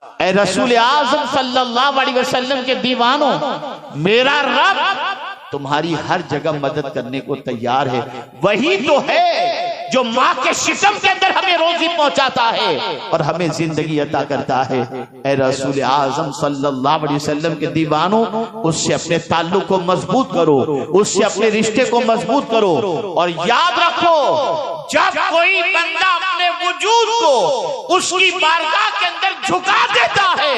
اے رسول اعظم صلی اللہ علیہ وسلم کے دیوانوں، میرا رب تمہاری ہر جگہ مدد کرنے کو تیار ہے، وہی تو ہے جو ماں کے شکم کے اندر ہمیں روزی پہنچاتا ہے اور ہمیں زندگی عطا کرتا ہے۔ اے رسول اعظم صلی اللہ علیہ وسلم کے دیوانوں، اس سے اپنے تعلق کو مضبوط کرو، اس سے اپنے رشتے کو مضبوط کرو، اور یاد رکھو جب کوئی بندہ اپنے وجود کو اس کی بارگاہ کے اندر جھکا دیتا ہے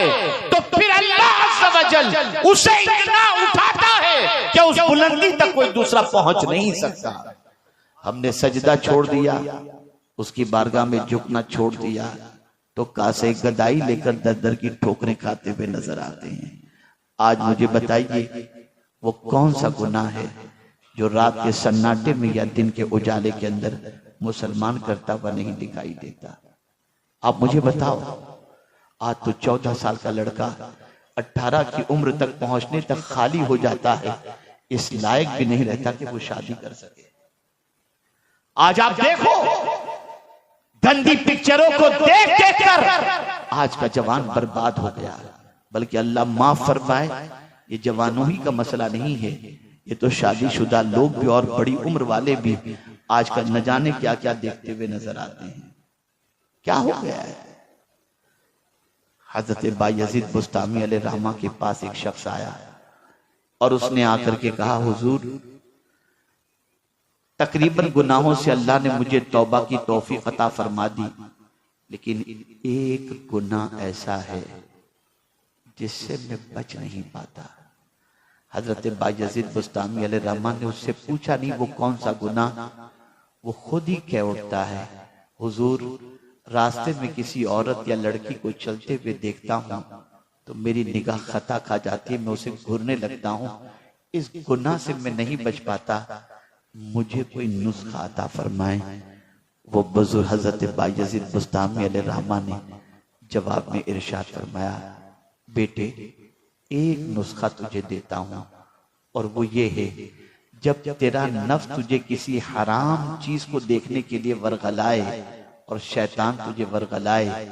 تو پھر اللہ عز و جل اسے اتنا اٹھاتا ہے کہ اس بلندی تک کوئی دوسرا پہنچ نہیں سکتا۔ ہم نے سجدہ چھوڑ دیا، اس کی بارگاہ میں جھکنا چھوڑ دیا تو کاسے گدائی لے کر در در کی ٹھوکریں کھاتے ہوئے نظر آتے ہیں۔ آج مجھے بتائیے وہ کون سا گناہ ہے جو رات کے سناٹے میں یا دن کے اجالے کے اندر مسلمان کرتا ہوا نہیں دکھائی دیتا؟ آپ مجھے بتاؤ۔ آج تو 14 سال کا لڑکا 18 کی عمر تک پہنچنے تک خالی ہو جاتا ہے، اس لائق بھی نہیں رہتا کہ وہ شادی کر سکے۔ آج آپ دیکھو گندی پکچروں کو دیکھ دیکھ کر آج کا جوان برباد ہو گیا، بلکہ اللہ معاف فرمائے یہ جوانوں ہی کا مسئلہ نہیں ہے، یہ تو شادی شدہ لوگ بھی اور بڑی عمر والے بھی آج کل نہ جانے کیا کیا دیکھتے ہوئے نظر آتے ہیں۔ کیا ہو گیا ہے؟ حضرت بایزید بسطامی علیہ رحمہ کے پاس ایک شخص آیا اور اس نے آ کر کے کہا، حضور تقریباً گناہوں سے اللہ نے مجھے توبہ کی توفیق عطا فرما دی، لیکن ایک گناہ ایسا ہے جس سے میں بچ نہیں پاتا۔ حضرت بایزید بسطامی علیہ رحمہ نے اس سے پوچھا، نہیں وہ کون سا گناہ؟ وہ خود ہی کہہ اٹھتا ہے، حضور راستے میں کسی عورت یا لڑکی کو چلتے ہوئے دیکھتا ہوں تو میری نگاہ خطا کھا جاتی ہے، میں اسے گھورنے لگتا ہوں، اس گناہ سے میں نہیں بچ پاتا، مجھے کوئی نسخہ عطا فرمائیں۔ وہ بزرگ حضرت بایزید بسطامی علیہ رحمہ نے جواب میں ارشاد فرمایا، بیٹے ایک نسخہ تجھے دیتا ہوں، اور وہ یہ ہے جب تیرا نفس تجھے کسی حرام چیز کو دیکھنے کے لیے ورغلائے اور شیطان تجھے ورغلائے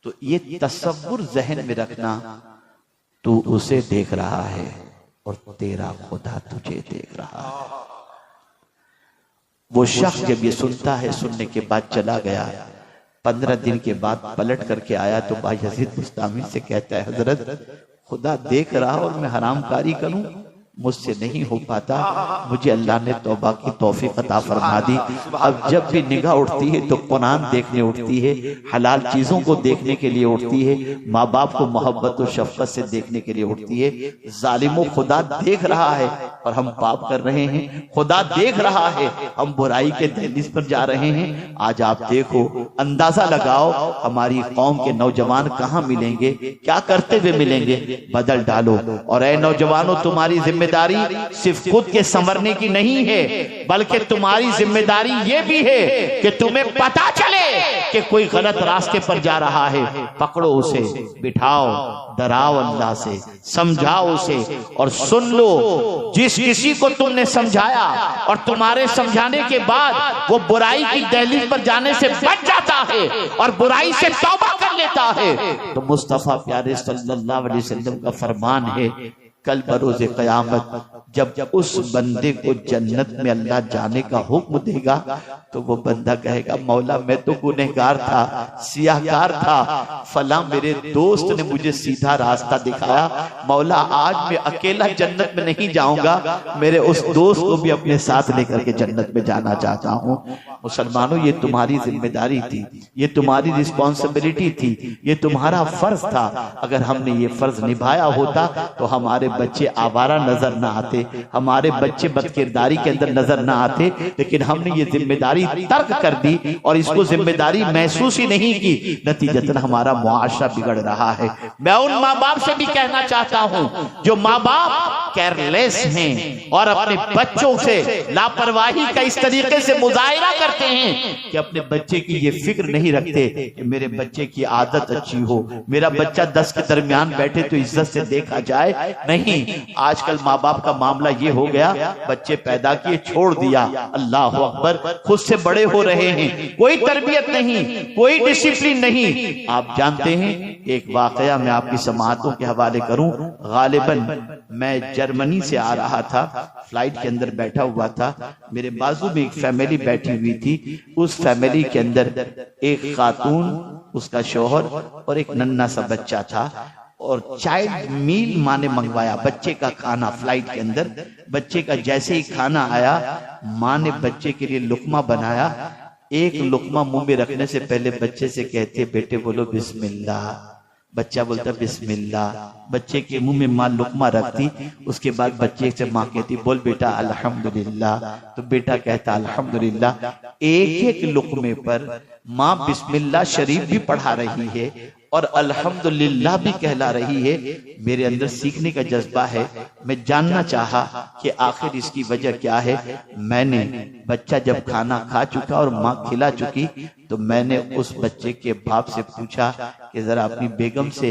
تو یہ تصور ذہن میں رکھنا، تو اسے دیکھ رہا ہے اور تیرا خدا تجھے دیکھ رہا ہے۔ وہ شخص جب یہ سنتا ہے، سننے کے بعد چلا گیا، 15 دن کے بعد پلٹ کر کے آیا تو بایزید بسطامی سے کہتا ہے، حضرت خدا دیکھ رہا اور میں حرام کاری کروں، مجھ سے نہیں ہو پاتا، مجھے اللہ نے توبہ کی توفیق عطا فرما دی، اب جب بھی نگاہ اٹھتی ہے تو قرآن دیکھنے اٹھتی ہے، حلال چیزوں کو دیکھنے کے لیے اٹھتی ہے، ماں باپ کو محبت و شفقت سے دیکھنے کے لیے اٹھتی ہے۔ ظالموں خدا دیکھ رہا ہے اور ہم پاپ کر رہے ہیں، خدا دیکھ رہا ہے ہم برائی کے دہلیز پر جا رہے ہیں۔ آج آپ دیکھو، اندازہ لگاؤ ہماری قوم کے نوجوان کہاں ملیں گے، کیا کرتے ہوئے ملیں گے، بدل ڈالو۔ اور اے نوجوانوں، تمہاری ذمہ داری صرف خود کے سنورنے کی نہیں ہے، بلکہ تمہاری ذمہ داری یہ بھی ہے کہ تمہیں پتا چلے کہ کوئی غلط راستے پر جا رہا ہے، پکڑو اسے، بٹھاؤ، ڈراؤ اللہ سے، سمجھاؤ اسے، اور سن لو جس کسی کو تم نے سمجھایا اور تمہارے سمجھانے کے بعد وہ برائی کی دہلیز پر جانے سے بچ جاتا ہے اور برائی سے توبہ کر لیتا ہے، تو مصطفیٰ پیارے صلی اللہ علیہ وسلم کا فرمان ہے، کل بروز قیامت جب اس بندے کو جنت میں اللہ جانے کا حکم دے گا تو وہ بندہ کہے گا، مولا میں تو گنہگار تھا، سیاہکار تھا، فلاں میرے دوست نے مجھے سیدھا راستہ دکھایا، مولا آج میں اکیلا جنت میں نہیں جاؤں گا، میرے اس دوست کو بھی اپنے ساتھ لے کر کے جنت میں جانا چاہتا ہوں۔ مسلمانوں، یہ تمہاری ذمہ داری تھی، یہ تمہاری رسپانسبلٹی تھی، یہ تمہارا فرض تھا۔ اگر ہم نے یہ فرض نبھایا ہوتا تو ہمارے بچے آوارہ نظر نہ آتے، ہمارے بچے بدکرداری کے اندر نظر نہ آتے، لیکن ہم نے یہ ذمہ داری ترک کر دی اور اس کو ذمہ داری محسوس ہی نہیں کی، نتیجتاً ہمارا معاشرہ بگڑ رہا ہے۔ میں ان ماں باپ سے بھی کہنا چاہتا ہوں جو ماں باپ کیئرلیس ہیں اور اپنے بچوں سے لاپرواہی کا اس طریقے سے مظاہرہ کرتے کرتے ہیں کہ اپنے بچے کی یہ فکر نہیں رکھتے کہ میرے بچے کی عادت اچھی ہو، میرا بچہ 10 کے درمیان بیٹھے تو عزت سے دیکھا جائے. نہیں، آج کل ماں باپ کا معاملہ یہ ہو گیا، بچے پیدا کیے چھوڑ دیا، اللہ اکبر، خود سے بڑے ہو رہے ہیں، کوئی تربیت نہیں، کوئی ڈسپلن نہیں. آپ جانتے ہیں ایک واقعہ میں آپ کی سماعتوں کے حوالے کروں. غالباً میں جرمنی سے آ رہا تھا، فلائٹ کے اندر بیٹھا ہوا تھا، میرے بازو میں ایک فیملی بیٹھی ہوئی تھی. اس فیملی کے اندر ایک خاتون، اس کا شوہر اور ایک ننھا سا بچہ تھا، اور چائلڈ میل ماں نے منگوایا، بچے کا کھانا فلائٹ کے اندر. بچے کا جیسے ہی کھانا آیا، ماں نے بچے کے لیے لقمہ بنایا. ایک لقمہ منہ میں رکھنے سے پہلے بچے سے کہتے بیٹے بولو بسم اللہ. بچہ بولتا بسم اللہ. بچے کے منہ میں ماں لقمہ رکھتی، اس کے بعد بچے سے ماں کہتی بول بیٹا الحمدللہ، تو بیٹا کہتا الحمدللہ. ایک ایک لقمے پر ماں بسم اللہ شریف بھی پڑھا رہی ہے اور الحمدللہ بھی کہلا رہی ہے. میرے اندر سیکھنے کا جذبہ ہے، میں جاننا چاہا کہ آخر اس کی وجہ کیا ہے. میں نے بچہ جب کھانا کھا چکا اور ماں کھلا چکی تو میں نے اس بچے کے باپ سے پوچھا کہ ذرا اپنی بیگم سے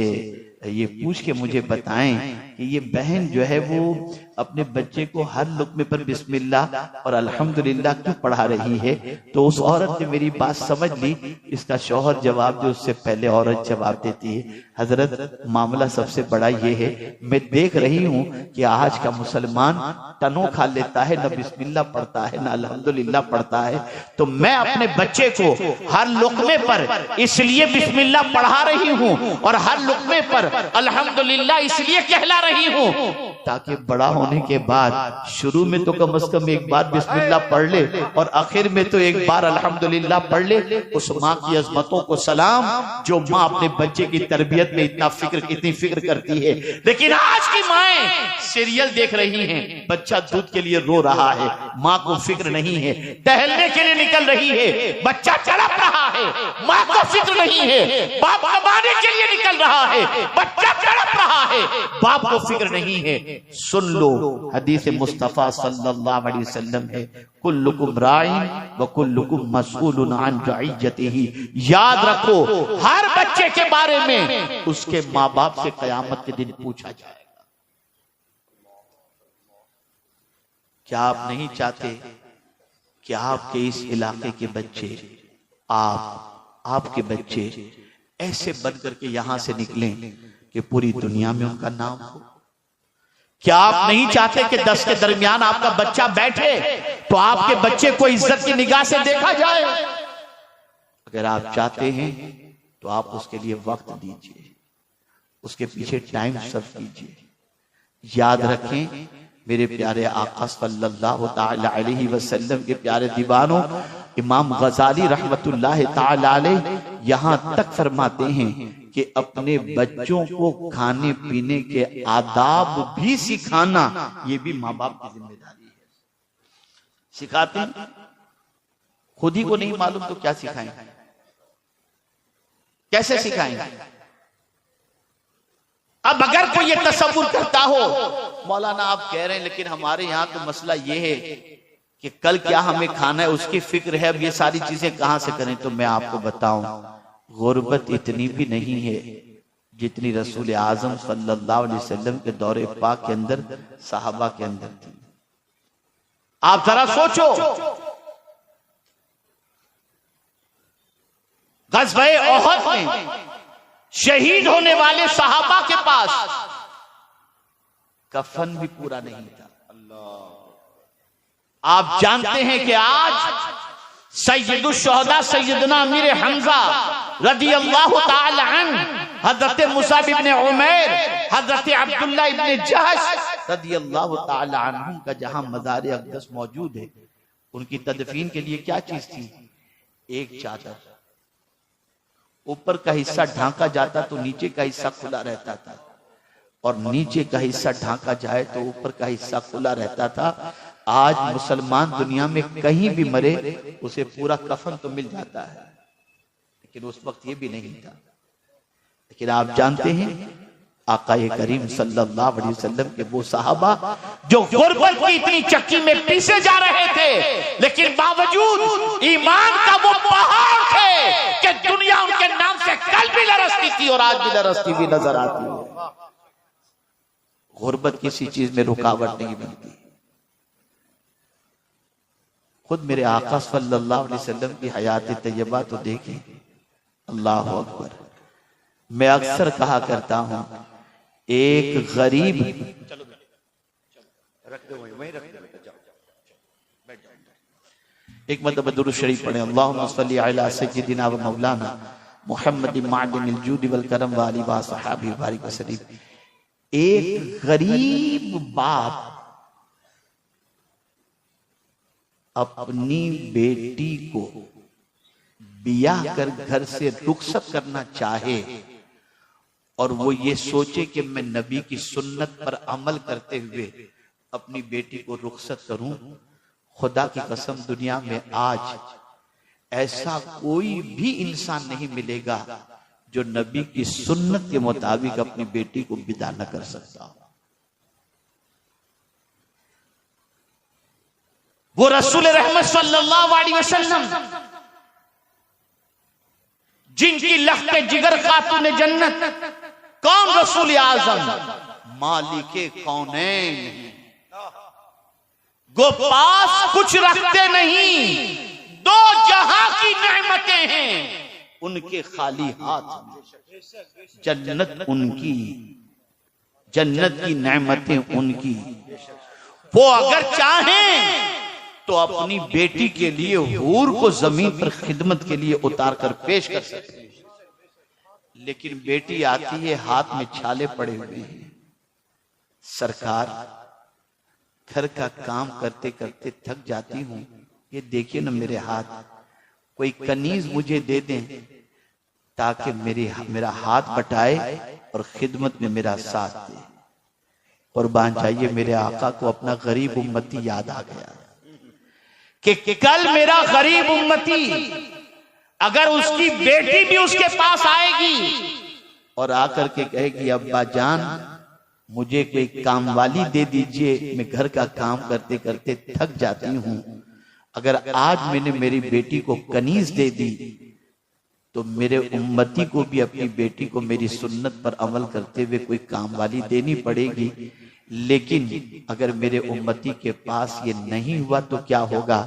یہ پوچھ کے مجھے بتائیں کہ یہ بہن جو ہے وہ اپنے بچے کو ہر لقمے پر بسم اللہ اور الحمدللہ کیوں پڑھا رہی ہے. تو اس عورت نے میری بات سمجھ لی. اس کا شوہر جواب دے، اس سے پہلے عورت جواب دیتی ہے حضرت معاملہ سب سے بڑا یہ ہے، میں دیکھ رہی ہوں کہ آج کا مسلمان ٹنوں کھا لیتا ہے، نہ بسم اللہ پڑھتا ہے نہ الحمدللہ پڑھتا ہے. تو میں اپنے بچے کو ہر لقمے پر اس لیے بسم اللہ پڑھا رہی ہوں اور ہر لقمے پر الحمدللہ اس لیے کہلا رہی ہوں تاکہ بڑا ہونے کے بعد شروع میں تو کم از کم ایک بار بسم اللہ پڑھ لے اور آخر میں تو ایک بار الحمدللہ پڑھ لے. اس ماں کی عظمتوں کو سلام جو ماں اپنے بچے کی تربیت میں اتنی فکر کرتی ہے. لیکن آج کی مائیں سیریل دیکھ رہی ہیں، بچہ دودھ کے لیے رو رہا ہے، ماں کو فکر نہیں ہے. ٹہلنے کے لیے نکل رہی ہے، بچہ تڑپ رہا ہے، ماں کو فکر نہیں ہے. باپ کمانے کے لیے نکل رہا ہے، بچہ تڑپ رہا ہے، باپ کو فکر نہیں ہے. سن لو، حدیث مصطفیٰ صلی اللہ علیہ وسلم ہے کلکم راعٍ وکلکم مسئول عن رعیتہ. یاد رکھو ہر بچے کے بارے میں اس کے ماں باپ سے قیامت کے دن پوچھا جائے گا. کیا آپ نہیں چاہتے کہ آپ کے اس علاقے کے بچے، آپ کے بچے ایسے بن کر کے یہاں سے نکلیں کہ پوری دنیا میں ان کا نام ہو؟ کیا آپ نہیں چاہتے کہ 10 کے درمیان آپ کا بچہ بیٹھے تو آپ کے بچے کو عزت کی نگاہ سے دیکھا جائے؟ اگر آپ چاہتے ہیں تو آپ اس کے لیے وقت دیجئے، اس کے پیچھے ٹائم صرف کیجئے. یاد رکھیں میرے پیارے آقا صلی اللہ تعالی علیہ وسلم کے پیارے دیوانوں، امام غزالی رحمت اللہ تعالی علیہ یہاں تک فرماتے ہیں کہ اپنے بچوں کو کھانے پینے کے آداب بھی سکھانا یہ بھی ماں باپ کی ذمہ داری ہے. سکھاتے ہیں، خود ہی کو نہیں معلوم تو کیا سکھائیں؟ کیسے سکھائیں؟ اب اگر کوئی یہ تصور کرتا ہو مولانا آپ کہہ رہے ہیں لیکن ہمارے یہاں تو مسئلہ یہ ہے کہ کل کیا ہمیں کھانا ہے اس کی فکر ہے، اب یہ ساری چیزیں کہاں سے کریں؟ تو میں آپ کو بتاؤں غربت اتنی بھی نہیں ہے جتنی رسول اعظم صلی اللہ علیہ وسلم کے دور پاک کے اندر صحابہ کے اندر تھی. آپ ذرا سوچو، غزوہ احد میں شہید ہونے والے صحابہ کے پاس کفن بھی پورا نہیں تھا. آپ جانتے ہیں کہ آج سید الشہداء سیدنا امیر حمزہ رضی اللہ تعالی عنہ، حضرت مصعب ابن عمیر، حضرت عبداللہ ابن جہش رضی اللہ تعالی عنہ کا جہاں مزار اقدس موجود ہے، ان کی تدفین کے لیے کیا چیز تھی؟ ایک چادر. اوپر کا حصہ ڈھانکا جاتا تو نیچے کا حصہ کھلا رہتا تھا، اور نیچے کا حصہ ڈھانکا جائے تو اوپر کا حصہ کھلا رہتا تھا. آج مسلمان دنیا میں کہیں بھی مرے اسے پورا کفن تو مل جاتا ہے، لیکن اس وقت یہ بھی نہیں تھا. لیکن آپ جانتے ہیں آقا کریم صلی اللہ علیہ وسلم کے وہ صحابہ جو غربت کی اتنی چکی میں پیسے جا رہے تھے، لیکن باوجود ایمان کا وہ پہاڑ تھے کہ دنیا ان کے نام سے کل بھی لرزتی تھی اور آج بھی لرزتی ہوئی نظر آتی ہے۔ غربت کسی چیز میں رکاوٹ نہیں بنتی۔ خود میرے آقا صلی اللہ علیہ وسلم کی حیات طیبہ تو دیکھیں، اللہ اکبر۔ میں اکثر کہا کرتا ہوں، ایک غریب ایک مرتبہ درود شریف پڑھیں، اللہم صلی علی سیدنا و مولانا محمد معدن الجود والکرم والی و صحابہ بارک وسلم۔ ایک غریب باپ اپنی بیٹی کو بیاہ کر گھر سے رخصت کرنا چاہے اور وہ یہ سوچے کہ میں نبی کی سنت پر عمل کرتے ہوئے اپنی بیٹی کو رخصت کروں، خدا کی قسم دنیا میں آج ایسا کوئی بھی انسان نہیں ملے گا جو نبی کی سنت کے مطابق اپنی بیٹی کو بدا نہ کر سکتا۔ وہ رسول رحمت صلی اللہ علیہ وسلم جن کی لخت جگر خاتون جنت، کون رسول اعظم؟ مالک کونین، گو پاس کچھ رکھتے نہیں، دو جہاں کی نعمتیں ہیں ان کے خالی ہاتھ میں، جنت ان کی، جنت کی نعمتیں ان کی۔ وہ اگر چاہیں تو اپنی بیٹی کے لیے حور کو زمین پر خدمت کے لیے اتار کر پیش کر سکتے ہیں، لیکن بیٹی آتی ہے ہاتھ میں چھالے پڑے ہوئے ہیں، سرکار گھر کا کام کرتے کرتے تھک جاتی ہوں، یہ دیکھیے نا میرے ہاتھ، کوئی کنیز مجھے دے دیں تاکہ میرا ہاتھ بٹائے اور خدمت میں میرا ساتھ دے۔ قربان چاہیے میرے آقا کو اپنا غریب امتی یاد آ گیا کہ کل میرا غریب امتی اگر اس کی بیٹی بھی اس کے پاس آئے گی اور آ کر کے کہے گی ابا جان مجھے کوئی کام والی دے دیجئے، میں گھر کا کام کرتے کرتے تھک جاتی ہوں، اگر آج میں نے میری بیٹی کو کنیز دے دی تو میرے امتی کو بھی اپنی بیٹی کو میری سنت پر عمل کرتے ہوئے کوئی کام والی دینی پڑے گی۔ لیکن اگر میرے امتی کے پاس یہ نہیں ہوا تو کیا ہوگا؟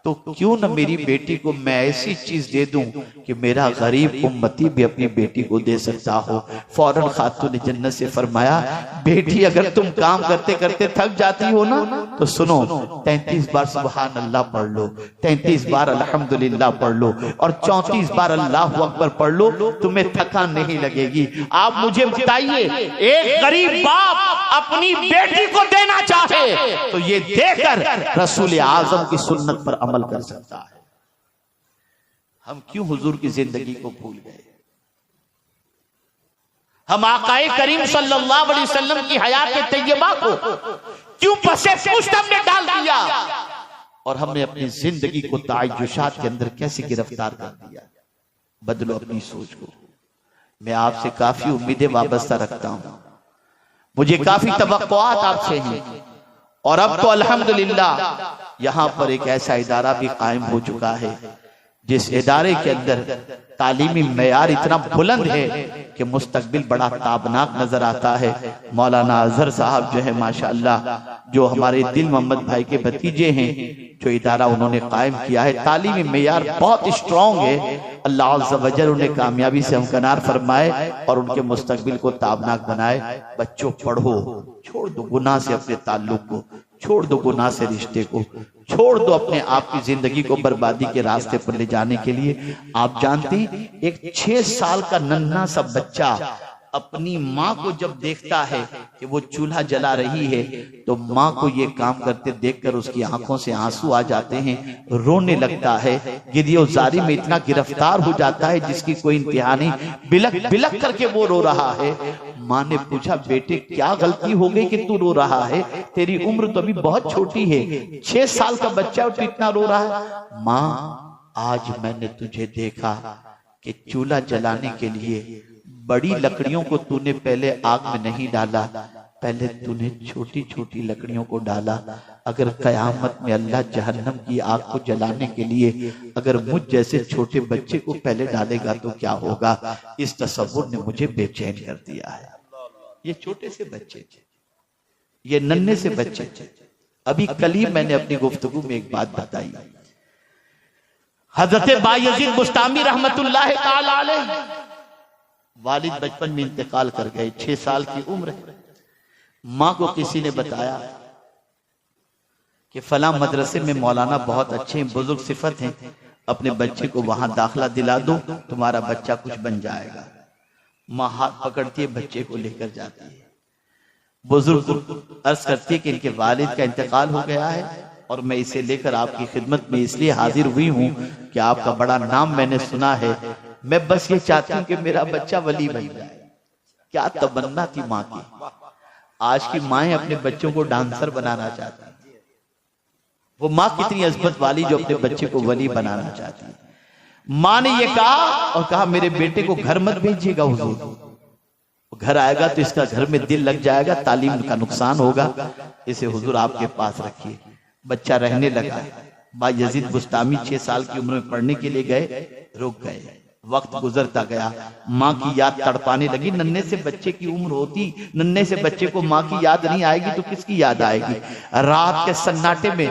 تو کیوں نہ میری بیٹی کو میں ایسی چیز دے دوں کہ میرا غریب امتی بھی اپنی بیٹی کو دے سکتا ہو۔ فوراً خاتون جنت سے فرمایا بیٹی اگر تم کام کرتے کرتے تھک جاتی ہو نا تو سنو 33 بار سبحان اللہ پڑھ لو، 33 بار الحمدللہ پڑھ لو اور 34 بار اللہ اکبر پڑھ لو، تمہیں تھکان نہیں لگے گی۔ آپ مجھے بتائیے ایک غریب باپ اپنی بیٹی کو دینا چاہے تو یہ دے کر رسول اعظم کی سنت پر عمل کر سکتا ہے۔ ہم کیوں حضور کی زندگی کو بھول گئے؟ ہم آقا کریم صلی اللہ علیہ وسلم کی حیات طیبہ کو کیوں پسے پشت ہم نے ڈال دیا اور ہم نے اپنی زندگی کو تعیشات کے اندر کیسے گرفتار کر دیا؟ بدلو اپنی سوچ کو۔ میں آپ سے کافی امیدیں وابستہ رکھتا ہوں، مجھے کافی توقعات آپ سے ہیں، اور اب تو الحمدللہ یہاں پر ایک ایسا ادارہ بھی قائم ہو چکا ہے جس ادارے کے اندر تعلیمی معیار اتنا بلند ہے کہ مستقبل بڑا تابناک نظر آتا ہے۔ مولانا اظہر صاحب جو ہے ماشاءاللہ جو ہمارے دل محمد بھائی کے بھتیجے ہیں، جو ادارہ انہوں نے قائم کیا ہے تعلیمی معیار بہت اسٹرانگ ہے۔ اللہ عز و جل انہیں کامیابی سے ہمکنار فرمائے اور ان کے مستقبل کو تابناک بنائے۔ بچوں پڑھو، چھوڑ دو گناہ سے اپنے تعلق کو، چھوڑ دو گناہ سے رشتے کو، چھوڑ دو اپنے آپ کی زندگی کو بربادی کے راستے پر لے جانے کے لیے۔ آپ جانتے ہیں ایک 6 سال کا ننھا سا بچہ اپنی ماں کو جب دیکھتا ہے کہ وہ چولہا جلا رہی ہے تو ماں کو یہ کام کرتے دیکھ کر اس کی آنکھوں سے آنسو آ جاتے ہیں، رونے لگتا ہے، گریہ و زاری میں اتنا گرفتار ہو جاتا ہے جس کی کوئی انتہا نہیں، بلک بلک کر کے وہ رو رہا ہے۔ ماں نے پوچھا بیٹے کیا غلطی ہو گئی کہ تو رو رہا ہے؟ تیری عمر تو ابھی بہت چھوٹی ہے، 6 سال کا بچہ تو اتنا رو رہا ہے۔ ماں آج میں نے تجھے دیکھا کہ چولہا جلانے کے لیے بڑی لکڑیوں کو تو نے پہلے آگ میں نہیں ڈالا، پہلے تو نے چھوٹی چھوٹی لکڑیوں کو ڈالا۔ اگر قیامت میں اللہ جہنم کی آگ کو جلانے کے لیے اگر مجھ جیسے چھوٹے بچے کو پہلے ڈالے گا تو کیا ہوگا؟ اس تصور نے مجھے بے چین کر دیا ہے۔ یہ چھوٹے سے بچے، یہ ننھے سے بچے، ابھی کل ہی میں نے اپنی گفتگو میں ایک بات بتائی۔ حضرت بایزید بسطامی رحمت اللہ تعالی علیہ، والد بچپن میں انتقال کر گئے، 6 سال کی عمر ہے۔ ماں کو کسی نے بتایا کہ فلاں مدرسے میں مولانا بہت اچھے ہیں، بزرگ صفت ہیں، اپنے بچے کو وہاں داخلہ دلا دو، تمہارا بچہ کچھ بن جائے گا۔ ماں ہاتھ پکڑتی ہے، بچے کو لے کر جاتی ہے۔ بزرگ عرض کرتی ہے کہ ان کے والد کا انتقال ہو گیا ہے اور میں اسے لے کر آپ کی خدمت میں اس لیے حاضر ہوئی ہوں کہ آپ کا بڑا نام میں نے سنا ہے، میں بس یہ چاہتی ہوں کہ میرا بچہ ولی بن جائے۔ کیا تمنا تھی ماں کی! آج کی مائیں اپنے بچوں کو ڈانسر بنانا چاہتی ہیں، وہ ماں کتنی عظمت والی جو اپنے بچے کو ولی بنانا چاہتی ہے۔ ماں نے یہ کہا اور کہا میرے بیٹے کو گھر مت بھیجیے گا حضور، گھر آئے گا تو اس کا گھر میں دل لگ جائے گا، تعلیم کا نقصان ہوگا، اسے حضور آپ کے پاس رکھیے۔ بچہ رہنے لگا۔ بایزید بسطامی 6 سال کی عمر میں پڑھنے کے لیے گئے، رک گئے۔ وقت گزرتا گیا، ماں کی یاد تڑپانے لگی۔ ننھے سے بچے کی عمر ہوتی، ننھے سے بچے کو ماں کی یاد نہیں آئے گی تو کس کی یاد آئے گی؟ رات کے سناٹے میں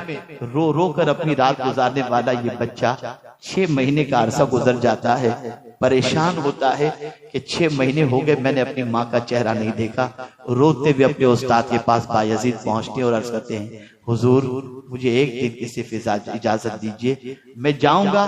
رو رو کر اپنی رات گزارنے والا یہ بچہ 6 مہینے کا عرصہ گزر جاتا ہے، پریشان ہوتا ہے کہ 6 مہینے ہو گئے میں نے اپنی ماں کا چہرہ نہیں دیکھا۔ روتے ہوئے اپنے استاد کے پاس بایزید پہنچتے اور عرض کرتے ہیں حضور مجھے ایک دن کی صرف اجازت دیجئے، میں جاؤں گا،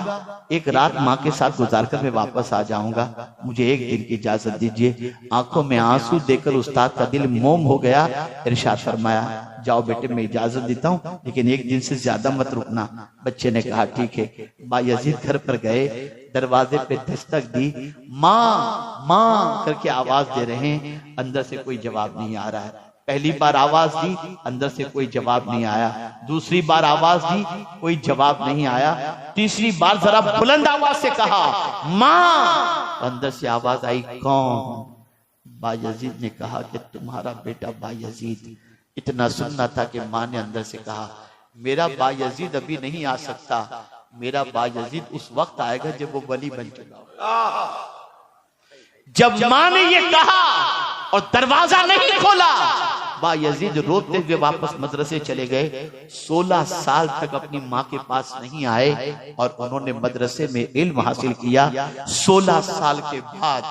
ایک رات ماں کے ساتھ گزار کر میں واپس آ جاؤں گا، مجھے ایک دن کی اجازت دیجئے۔ آنکھوں میں آنسو دے کر استاد کا دل موم ہو گیا۔ ارشاد فرمایا جاؤ بیٹے میں اجازت دیتا ہوں لیکن ایک دن سے زیادہ مت رکنا۔ بچے نے کہا ٹھیک ہے۔ بایزید گھر پر گئے، دروازے پہ دستک دی، ماں ماں کر کے آواز دے رہے ہیں، اندر سے کوئی جواب نہیں آ رہا ہے۔ پہلی بار آواز دی، اندر سے کوئی جواب نہیں آیا۔ دوسری بار آواز دی، کوئی جواب نہیں آیا۔ تیسری بار ذرا بلند آواز سے کہا ماں، اندر سے آواز آئی کون؟ بایزید نے کہا کہ تمہارا بیٹا بایزید۔ اتنا سننا تھا کہ ماں نے اندر سے کہا میرا بایزید ابھی نہیں آ سکتا، میرا بایزید اس وقت آئے گا جب وہ ولی بن چکا ہوگا۔ جب ماں نے یہ کہا اور دروازہ نہیں کھولا، بایزید روتے ہوئے واپس مدرسے چلے گئے۔ 16 سال تک اپنی ماں کے پاس نہیں آئے اور انہوں نے مدرسے میں علم حاصل کیا۔ 16 سال کے بعد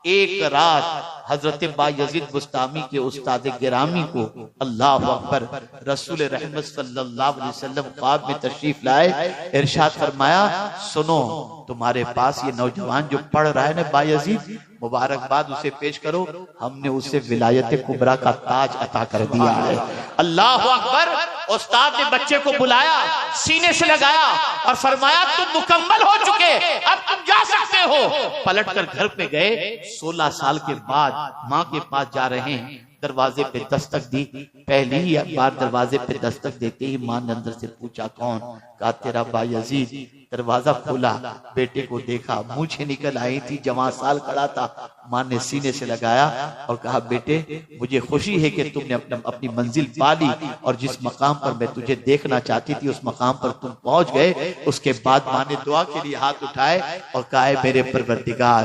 ایک رات حضرت بایزید بسطامی کے استاد گرامی کو اللہ اکبر رسول رحمت صلی اللہ علیہ وسلم خواب میں تشریف لائے۔ ارشاد فرمایا سنو تمہارے پاس یہ نوجوان جو پڑھ رہا ہے نا بایزید، مبارکباد اسے پیش کرو، ہم نے اسے ولایت کبریٰ کا تاج عطا کر دیا ہے۔ اللہ اکبر۔ استاد نے بچے کو بلایا، سینے سے لگایا اور فرمایا تم مکمل ہو چکے، اب تم جا سکتے ہو۔ پلٹ کر گھر پہ گئے۔ 16 سال کے بعد ماں کے پاس جا رہے ہیں، دروازے پہ دستک دی۔ پہلی ہی بار دروازے پہ دستک دیتے ہی ماں نے اندر سے پوچھا کون؟ کہا تیرا بایزید۔ دروازہ کھولا، بیٹے کو دیکھا، مونچھیں نکل آئی تھی، جوان سال کھڑا تھا۔ ماں نے سینے سے لگایا اور کہا بیٹے مجھے خوشی ہے کہ تم نے اپنی منزل پا لی اور جس مقام پر میں تجھے دیکھنا چاہتی تھی اس مقام پر تم پہنچ گئے۔ اس کے بعد ماں نے دعا کے لیے ہاتھ اٹھائے اور کہا اے میرے پروردگار،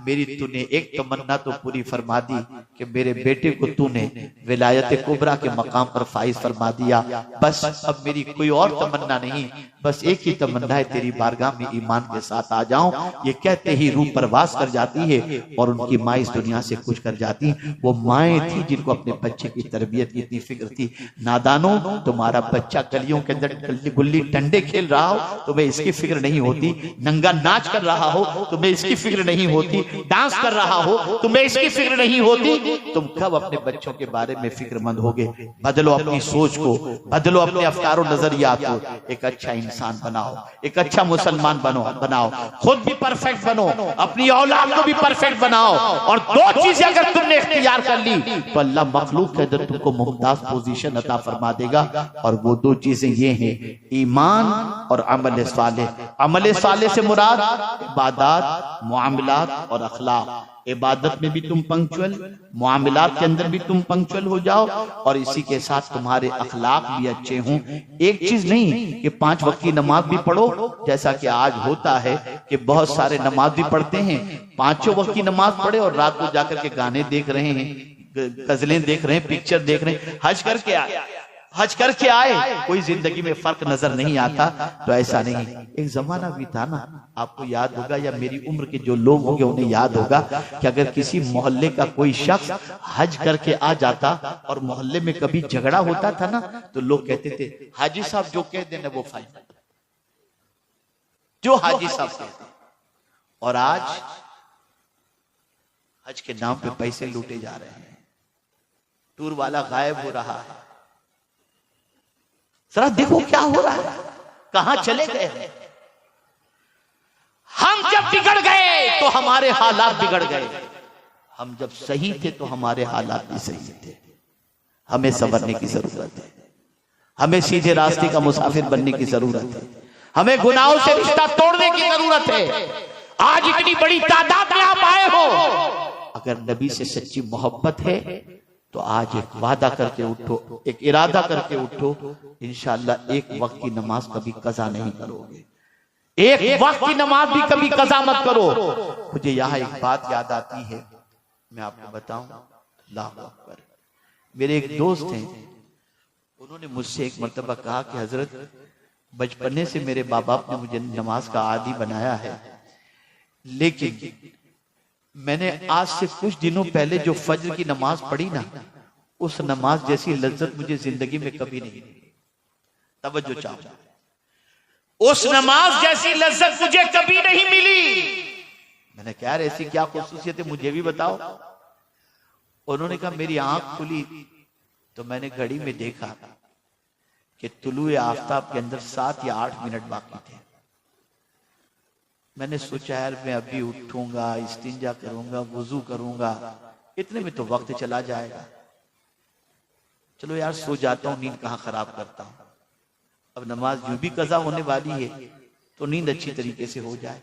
میری تو نے ایک تمنا تو پوری فرما دی کہ میرے بیٹے کو تو نے ولایت کبریٰ کے مقام پر فائز فرما دیا، بس اب میری کوئی اور تمنا نہیں، بس ایک ہی تمنا ہے تیری بارگاہ میں ایمان کے ساتھ آ جاؤں۔ یہ کہتے ہی روح پرواز کر جاتی ہے اور ان کی ماں اس دنیا سے کچھ کر جاتی ہیں۔ وہ مائیں تھی جن کو اپنے بچے کی تربیت کی اتنی فکر تھی۔ نادانوں تمہارا بچہ گلیوں کے اندر گلی ڈنڈے کھیل رہا ہو تمہیں اس کی فکر نہیں ہوتی، ننگا ناچ کر رہا ہو تمہیں اس کی فکر نہیں ہوتی، ڈانس کر رہا ہو تمہیں اس کی فکر نہیں ہوتی، تم کب اپنے بچوں کے بارے میں فکر مند ہوگے؟ بدلو اپنی سوچ کو، بدلو اپنے افکار و نظریات کو۔ ایک اچھا انسان انسان بناؤ، ایک اچھا مسلمان بناؤ، خود بھی پرفیکٹ بنو، اپنی اولاد کو بھی پرفیکٹ بناؤ، اور دو چیزیں اگر تم نے اختیار کر لی تو اللہ مخلوق کے اندر تم کو ممتاز پوزیشن عطا فرما دے گا، اور وہ دو چیزیں یہ ہیں ایمان اور عمل صالح۔ عمل صالح سے مراد عبادات، معاملات اور اخلاق۔ عبادت میں بھی تم پنکچول، معاملات کے اندر بھی تم پنکچول ہو جاؤ، اور اسی کے ساتھ تمہارے اخلاق بھی اچھے ہوں۔ ایک چیز نہیں کہ 5 وقت کی نماز بھی پڑھو، جیسا کہ آج ہوتا ہے کہ بہت سارے نماز بھی پڑھتے ہیں، 5 وقت کی نماز پڑھے اور رات کو جا کر کے گانے دیکھ رہے ہیں، غزلیں دیکھ رہے ہیں، پکچر دیکھ رہے ہیں، حج کر کے آئے، کوئی زندگی میں فرق نظر نہیں آتا۔ تو ایسا نہیں، ایک زمانہ بھی تھا نا، آپ کو یاد ہوگا یا میری عمر کے جو لوگ ہوں گے انہیں یاد ہوگا کہ اگر کسی محلے کا کوئی شخص حج کر کے آ جاتا اور محلے میں کبھی جھگڑا ہوتا تھا نا، تو لوگ کہتے تھے حاجی صاحب جو کہہ دینا وہ فائدہ، جو حاجی صاحب کہتے ہیں۔ اور آج حج کے نام پہ پیسے لوٹے جا رہے ہیں، ٹور والا غائب ہو رہا ہے، ذرا دیکھو کیا ہو رہا ہے، کہاں چلے گئے ہیں۔ ہم جب بگڑ گئے تو ہمارے حالات بگڑ گئے، ہم جب صحیح تھے تو ہمارے حالات بھی صحیح تھے۔ ہمیں سنورنے کی ضرورت ہے، ہمیں سیدھے راستے کا مسافر بننے کی ضرورت ہے، ہمیں گناہوں سے رشتہ توڑنے کی ضرورت ہے۔ آج اتنی بڑی تعداد میں آپ آئے ہو، اگر نبی سے سچی محبت ہے تو آج ایک وعدہ کر کے اٹھو، ایک ارادہ کر کے اٹھو، انشاءاللہ ایک وقت کی نماز کبھی قضا نہیں کرو گے، ایک وقت کی نماز بھی کبھی قضا مت کرو۔ مجھے یہاں ایک بات یاد آتی ہے، میں آپ کو بتاؤں، اللہ اکبر، میرے ایک دوست ہیں، انہوں نے مجھ سے ایک مرتبہ کہا کہ حضرت بچپنے سے میرے باپ باپ نے مجھے نماز کا عادی بنایا ہے، لیکن میں نے آج سے کچھ دنوں پہلے جو فجر کی نماز پڑھی نا، اس نماز جیسی لذت مجھے زندگی میں کبھی نہیں ملی۔ توجہ چاہو، اس نماز جیسی لذت مجھے کبھی نہیں ملی۔ میں نے کہا ایسی کیا خصوصیت ہے، مجھے بھی بتاؤ۔ انہوں نے کہا میری آنکھ کھلی تو میں نے گھڑی میں دیکھا کہ طلوع آفتاب کے اندر 7 یا 8 منٹ باقی تھے۔ میں نے سوچا یار میں ابھی اٹھوں گا، استنجا کروں گا، وضو کروں گا، اتنے میں تو وقت چلا جائے گا، چلو یار سو جاتا ہوں، نیند کہاں خراب کرتا ہوں، اب نماز یوں بھی قضا ہونے والی ہے تو نیند اچھی طریقے سے ہو جائے۔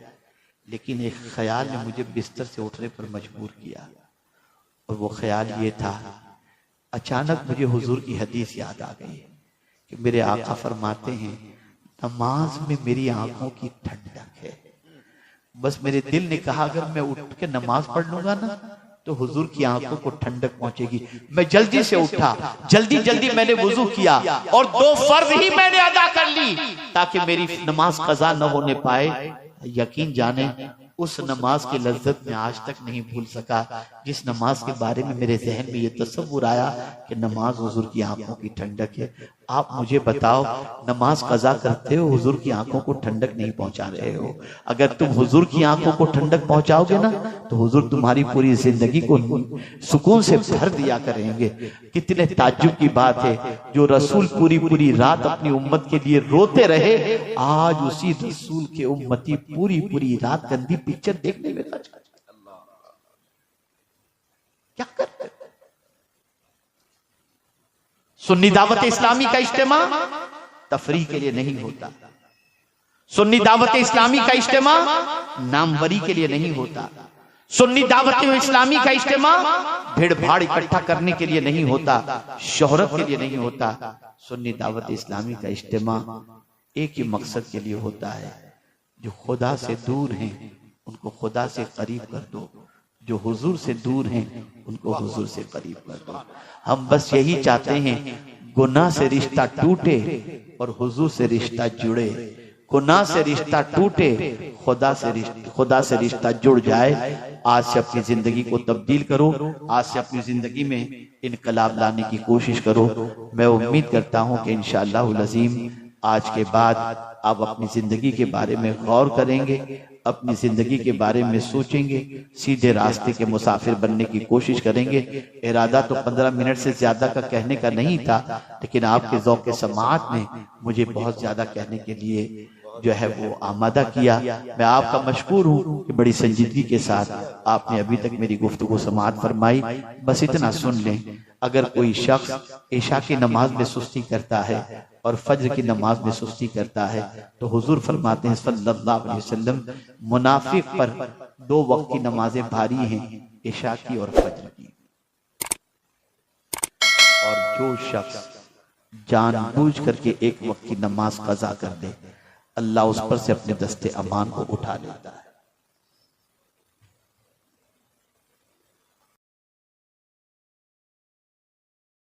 لیکن ایک خیال نے مجھے بستر سے اٹھنے پر مجبور کیا، اور وہ خیال یہ تھا، اچانک مجھے حضور کی حدیث یاد آ گئی کہ میرے آقا فرماتے ہیں نماز میں میری آنکھوں کی ٹھنڈک ہے۔ بس میرے دل نے کہا اگر میں اٹھ کے نماز پڑھ لوں گا نا تو حضور کی آنکھوں کو ٹھنڈک پہنچے گی۔ میں جلدی سے اٹھا، جلدی میں نے وضو کیا، اور 2 فرض ہی میں نے ادا کر لی تاکہ میری نماز قضا نہ ہونے پائے۔ یقین جانے اس نماز کی لذت میں آج تک نہیں بھول سکا، جس نماز کے بارے میں میرے ذہن میں یہ تصور آیا کہ نماز حضور کی آنکھوں کی ٹھنڈک ہے۔ آپ مجھے بتاؤ، نماز قضا کرتے ہو، حضور کی آنکھوں کو ٹھنڈک نہیں پہنچا رہے ہو۔ اگر تم حضور کی آنکھوں کو ٹھنڈک پہنچاؤ گے نا تو حضور تمہاری پوری زندگی کو سکون سے بھر دیا کریں گے۔ کتنے تعجب کی بات ہے، جو رسول پوری رات اپنی امت کے لیے روتے رہے، آج اسی رسول کے امتی پوری رات گندی پکچر دیکھنے میں کیا کرتے؟ سنی دعوت اسلامی کا اجتماع تفریح کے لیے نہیں ہوتا، سنی دعوت اسلامی کا اجتماع ناموری کے لیے نہیں ہوتا، سنی دعوت اسلامی کا اجتماع بھیڑ بھاڑ اکٹھا کرنے کے لیے نہیں ہوتا، شہرت کے لیے نہیں ہوتا۔ سنی دعوت اسلامی کا اجتماع ایک ہی مقصد کے لیے ہوتا ہے، جو خدا سے دور ہیں ان کو خدا سے قریب کر دو، جو حضور سے دور ہیں ان کو حضور سے قریب کر دو۔ ہم بس یہی چاہتے ہیں گناہ سے رشتہ ٹوٹے اور حضور سے رشتہ جڑے، گناہ سے رشتہ ٹوٹے، خدا سے رشتہ جڑ جائے۔ آج سے اپنی زندگی کو تبدیل کرو، آج سے اپنی زندگی میں انقلاب لانے کی کوشش کرو۔ میں امید کرتا ہوں کہ انشاءاللہ العظیم آج کے بعد آپ اپنی زندگی کے بارے میں غور کریں گے، اپنی زندگی کے بارے میں سوچیں گے، سیدھے راستے کے مسافر بننے کی کوشش کریں گے۔ ارادہ تو 15 منٹ سے زیادہ کا کہنے کا نہیں تھا، لیکن آپ کے ذوق سماعت نے مجھے بہت زیادہ کہنے کے لیے جو ہے وہ آمادہ کیا۔ میں آپ کا مشکور ہوں کہ بڑی سنجیدگی کے ساتھ آپ نے ابھی تک میری گفتگو سماعت فرمائی۔ بس اتنا سن لیں، اگر کوئی شخص عشاء کی نماز میں سستی کرتا ہے اور فجر کی نماز میں سستی کرتا ہے تو حضور فرماتے ہیں صلی اللہ علیہ وسلم، منافق پر 2 وقت کی نمازیں بھاری ہیں، عشاء کی اور فجر کی۔ اور جو شخص جان بوجھ کر کے 1 وقت کی نماز قضا کر دے، اللہ اس پر سے اپنے دستے امان کو اٹھا لیتا ہے۔